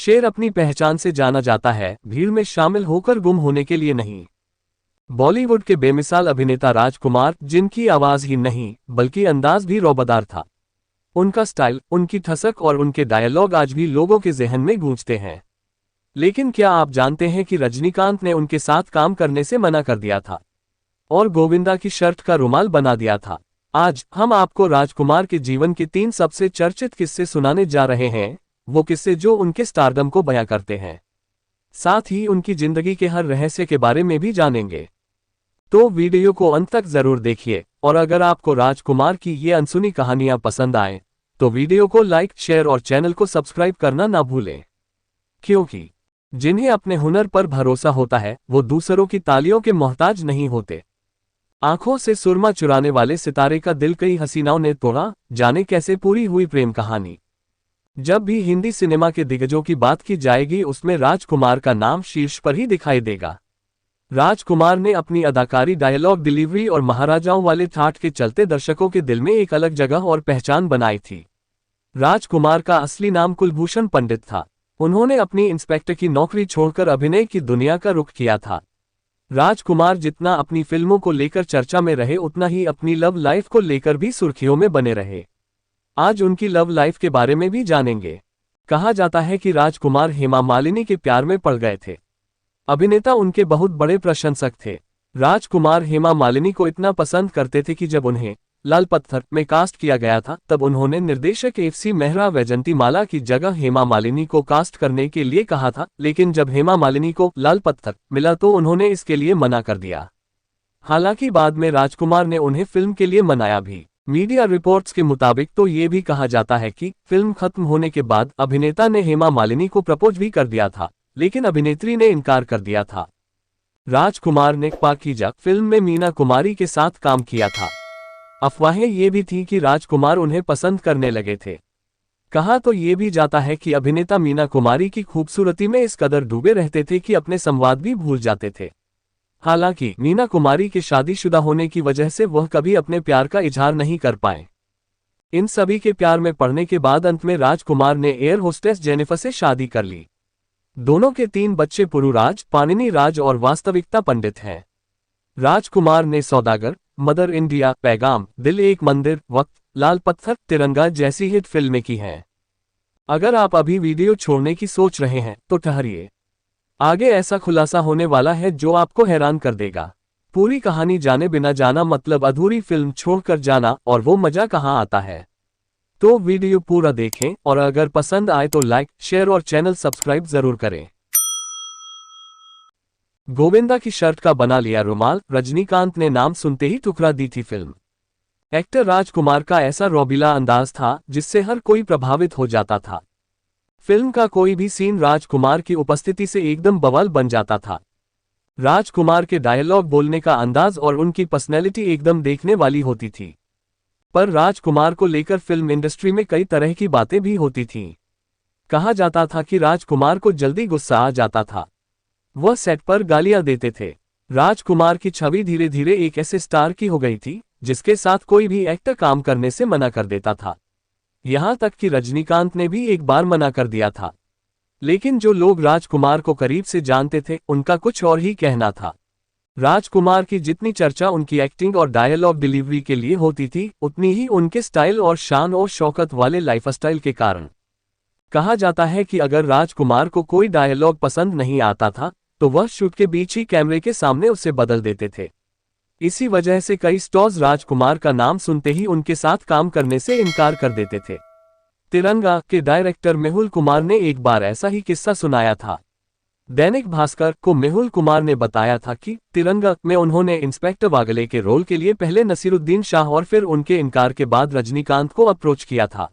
शेर अपनी पहचान से जाना जाता है, भीड़ में शामिल होकर गुम होने के लिए नहीं। बॉलीवुड के बेमिसाल अभिनेता राजकुमार, जिनकी आवाज ही नहीं बल्कि अंदाज भी रौबदार था। उनका स्टाइल, उनकी ठसक और उनके डायलॉग आज भी लोगों के ज़हन में गूंजते हैं। लेकिन क्या आप जानते हैं कि रजनीकांत ने उनके साथ काम करने से मना कर दिया था और गोविंदा की शर्ट का रुमाल बना दिया था। आज हम आपको राजकुमार के जीवन के 3 सबसे चर्चित किस्से सुनाने जा रहे हैं, वो किस्से जो उनके स्टारडम को बयां करते हैं। साथ ही उनकी जिंदगी के हर रहस्य के बारे में भी जानेंगे। तो वीडियो को अंत तक जरूर देखिए, और अगर आपको राजकुमार की ये अनसुनी कहानियां पसंद आए तो वीडियो को लाइक, शेयर और चैनल को सब्सक्राइब करना ना भूलें, क्योंकि जिन्हें अपने हुनर पर भरोसा होता है वो दूसरों की तालियों के मोहताज नहीं होते। आंखों से सुरमा चुराने वाले सितारे का दिल कई हसीनाओं ने तोड़ा, जाने कैसे पूरी हुई प्रेम कहानी। जब भी हिंदी सिनेमा के दिग्गजों की बात की जाएगी उसमें राजकुमार का नाम शीर्ष पर ही दिखाई देगा। राजकुमार ने अपनी अदाकारी, डायलॉग डिलीवरी और महाराजाओं वाले ठाठ के चलते दर्शकों के दिल में एक अलग जगह और पहचान बनाई थी। राजकुमार का असली नाम कुलभूषण पंडित था। उन्होंने अपनी इंस्पेक्टर की नौकरी छोड़कर अभिनय की दुनिया का रुख किया था। राजकुमार जितना अपनी फिल्मों को लेकर चर्चा में रहे उतना ही अपनी लव लाइफ को लेकर भी सुर्खियों में बने रहे। आज उनकी लव लाइफ के बारे में भी जानेंगे। कहा जाता है कि राजकुमार हेमा मालिनी के प्यार में पड़ गए थे। अभिनेता उनके बहुत बड़े प्रशंसक थे। राजकुमार हेमा मालिनी को इतना पसंद करते थे कि जब उन्हें लाल पत्थर में कास्ट किया गया था तब उन्होंने निर्देशक FC मेहरा वैजंती माला की जगह हेमा मालिनी को कास्ट करने के लिए कहा था, लेकिन जब हेमा मालिनी को लाल पत्थर मिला तो उन्होंने इसके लिए मना कर दिया। हालांकि बाद में राजकुमार ने उन्हें फिल्म के लिए मनाया भी। मीडिया रिपोर्ट्स के मुताबिक तो ये भी कहा जाता है कि फिल्म खत्म होने के बाद अभिनेता ने हेमा मालिनी को प्रपोज भी कर दिया था, लेकिन अभिनेत्री ने इनकार कर दिया था। राजकुमार ने पाकीजा फिल्म में मीना कुमारी के साथ काम किया था। अफवाहें ये भी थीं कि राजकुमार उन्हें पसंद करने लगे थे। कहा तो ये भी जाता है कि अभिनेता मीना कुमारी की खूबसूरती में इस कदर डूबे रहते थे कि अपने संवाद भी भूल जाते थे। हालांकि मीना कुमारी के शादीशुदा होने की वजह से वह कभी अपने प्यार का इजहार नहीं कर पाए। इन सभी के प्यार में पड़ने के बाद अंत में राजकुमार ने एयर होस्टेस जेनिफर से शादी कर ली। दोनों के 3 बच्चे पुरुराज, पानिनी राज और वास्तविकता पंडित हैं। राजकुमार ने सौदागर, मदर इंडिया, पैगाम, दिल एक मंदिर, वक्त, लाल पत्थर, तिरंगा जैसी हिट फिल्में की हैं। अगर आप अभी वीडियो छोड़ने की सोच रहे हैं तो ठहरिए, आगे ऐसा खुलासा होने वाला है जो आपको हैरान कर देगा। पूरी कहानी जाने बिना जाना मतलब अधूरी फिल्म छोड़कर जाना, और वो मजा कहाँ आता है। तो वीडियो पूरा देखें और अगर पसंद आए तो लाइक, शेयर और चैनल सब्सक्राइब जरूर करें। गोविंदा की शर्ट का बना लिया रुमाल, रजनीकांत ने नाम सुनते ही ठुकरा दी थी फिल्म। एक्टर राजकुमार का ऐसा रौबीला अंदाज था जिससे हर कोई प्रभावित हो जाता था। फिल्म का कोई भी सीन राजकुमार की उपस्थिति से एकदम बवाल बन जाता था। राजकुमार के डायलॉग, बोलने का अंदाज और उनकी पर्सनैलिटी एकदम देखने वाली होती थी। पर राजकुमार को लेकर फिल्म इंडस्ट्री में कई तरह की बातें भी होती थीं। कहा जाता था कि राजकुमार को जल्दी गुस्सा आ जाता था, वह सेट पर गालियां देते थे। राजकुमार की छवि धीरे धीरे एक ऐसे स्टार की हो गई थी जिसके साथ कोई भी एक्टर काम करने से मना कर देता था। यहां तक कि रजनीकांत ने भी एक बार मना कर दिया था। लेकिन जो लोग राजकुमार को करीब से जानते थे उनका कुछ और ही कहना था। राजकुमार की जितनी चर्चा उनकी एक्टिंग और डायलॉग डिलीवरी के लिए होती थी, उतनी ही उनके स्टाइल और शान और शौकत वाले लाइफस्टाइल के कारण। कहा जाता है कि अगर राजकुमार को कोई डायलॉग पसंद नहीं आता था तो वह शूट के बीच ही कैमरे के सामने उसे बदल देते थे। इसी वजह से कई स्टार्स राजकुमार का नाम सुनते ही उनके साथ काम करने से इनकार कर देते थे। तिरंगा के डायरेक्टर मेहुल कुमार ने एक बार ऐसा ही किस्सा सुनाया था। दैनिक भास्कर को मेहुल कुमार ने बताया था कि तिरंगा में उन्होंने इंस्पेक्टर वागले के रोल के लिए पहले नसीरुद्दीन शाह और फिर उनके इनकार के बाद रजनीकांत को अप्रोच किया था।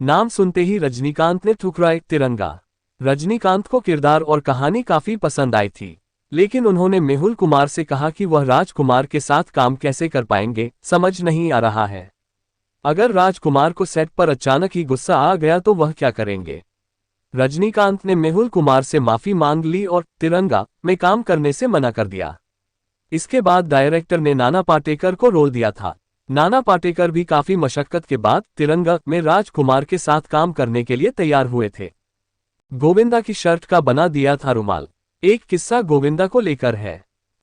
नाम सुनते ही रजनीकांत ने ठुकराए तिरंगा। रजनीकांत को किरदार और कहानी काफी पसंद आई थी, लेकिन उन्होंने मेहुल कुमार से कहा कि वह राजकुमार के साथ काम कैसे कर पाएंगे, समझ नहीं आ रहा है। अगर राजकुमार को सेट पर अचानक ही गुस्सा आ गया तो वह क्या करेंगे। रजनीकांत ने मेहुल कुमार से माफी मांग ली और तिरंगा में काम करने से मना कर दिया। इसके बाद डायरेक्टर ने नाना पाटेकर को रोल दिया था। नाना पाटेकर भी काफी मशक्कत के बाद तिरंगा में राजकुमार के साथ काम करने के लिए तैयार हुए थे। गोविंदा की शर्ट का बना दिया था रुमाल। एक किस्सा गोविंदा को लेकर है।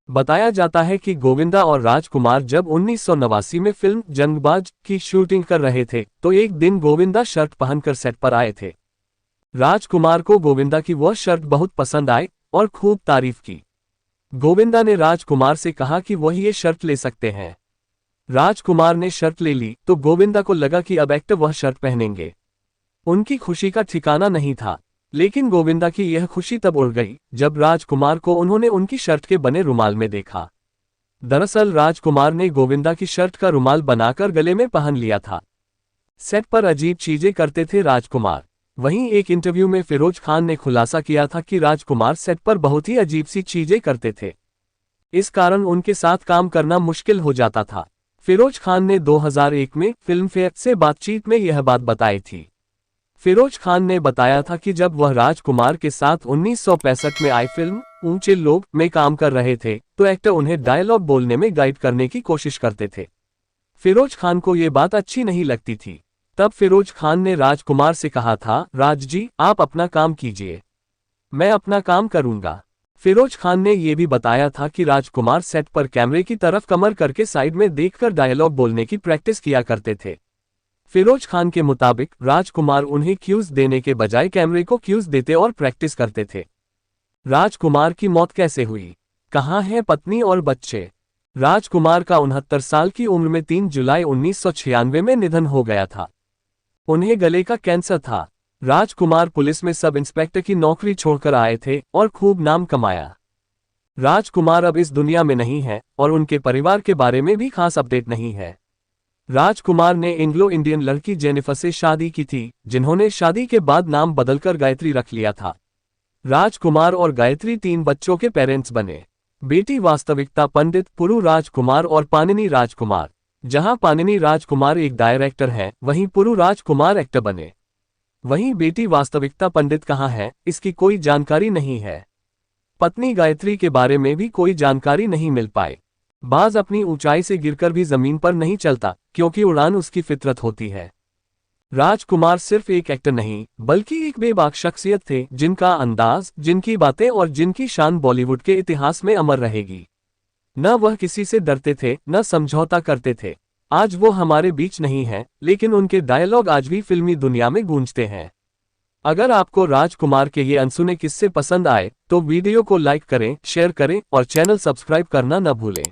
बताया जाता है कि गोविंदा और राजकुमार जब 1989 में फिल्म जंगबाज की शूटिंग कर रहे थे तो एक दिन गोविंदा शर्ट पहनकर सेट पर आए थे। राजकुमार को गोविंदा की वह शर्ट बहुत पसंद आई और खूब तारीफ की। गोविंदा ने राजकुमार से कहा कि वह ये शर्ट ले सकते हैं। राजकुमार ने शर्ट ले ली तो गोविंदा को लगा कि अब एक्टर वह शर्ट पहनेंगे। उनकी खुशी का ठिकाना नहीं था, लेकिन गोविंदा की यह खुशी तब उड़ गई जब राजकुमार को उन्होंने उनकी शर्ट के बने रुमाल में देखा। दरअसल राजकुमार ने गोविंदा की शर्ट का रुमाल बनाकर गले में पहन लिया था। सेट पर अजीब चीजें करते थे राजकुमार। वहीं एक इंटरव्यू में फिरोज खान ने खुलासा किया था कि राजकुमार सेट पर बहुत ही अजीब सी चीजें करते थे। इस कारण उनके साथ काम करना मुश्किल हो जाता था। फिरोज खान ने 2001 में फिल्मफेयर से बातचीत में यह बात बताई थी। फिरोज खान ने बताया था कि जब वह राजकुमार के साथ 1965 में आई फिल्म ऊंचे लोग में काम कर रहे थे तो एक्टर उन्हें डायलॉग बोलने में गाइड करने की कोशिश करते थे। फिरोज खान को ये बात अच्छी नहीं लगती थी। तब फिरोज खान ने राजकुमार से कहा था, राज जी आप अपना काम कीजिए, मैं अपना काम करूंगा। फिरोज खान ने यह भी बताया था कि राजकुमार सेट पर कैमरे की तरफ कमर करके साइड में देखकर डायलॉग बोलने की प्रैक्टिस किया करते थे। फिरोज खान के मुताबिक राजकुमार उन्हें क्यूज देने के बजाय कैमरे को क्यूज देते और प्रैक्टिस करते थे। राजकुमार की मौत कैसे हुई? कहाँ हैं पत्नी और बच्चे? राजकुमार का 69 साल की उम्र में 3 जुलाई 1996 में निधन हो गया था। उन्हें गले का कैंसर था। राजकुमार पुलिस में सब इंस्पेक्टर की नौकरी छोड़कर आए थे और खूब नाम कमाया। राजकुमार अब इस दुनिया में नहीं है और उनके परिवार के बारे में भी खास अपडेट नहीं है। राजकुमार ने एंग्लो इंडियन लड़की जेनिफर से शादी की थी, जिन्होंने शादी के बाद नाम बदलकर गायत्री रख लिया था। राजकुमार और गायत्री 3 बच्चों के पेरेंट्स बने। बेटी वास्तविकता पंडित, पुरु राजकुमार और पानिनी राजकुमार। जहां पानिनी राजकुमार एक डायरेक्टर हैं, वहीं पुरु राजकुमार एक्टर बने। वहीं बेटी वास्तविकता पंडित कहाँ है, इसकी कोई जानकारी नहीं है। पत्नी गायत्री के बारे में भी कोई जानकारी नहीं मिल पाई। बाज अपनी ऊंचाई से गिरकर भी जमीन पर नहीं चलता, क्योंकि उड़ान उसकी फितरत होती है। राजकुमार सिर्फ एक एक्टर नहीं, बल्कि एक बेबाक शख्सियत थे, जिनका अंदाज, जिनकी बातें और जिनकी शान बॉलीवुड के इतिहास में अमर रहेगी। न वह किसी से डरते थे, न समझौता करते थे। आज वो हमारे बीच नहीं है, लेकिन उनके डायलॉग आज भी फिल्मी दुनिया में गूंजते हैं। अगर आपको राजकुमार के ये अनसुने किस्से पसंद आए तो वीडियो को लाइक करें, शेयर करें और चैनल सब्सक्राइब करना न भूलें।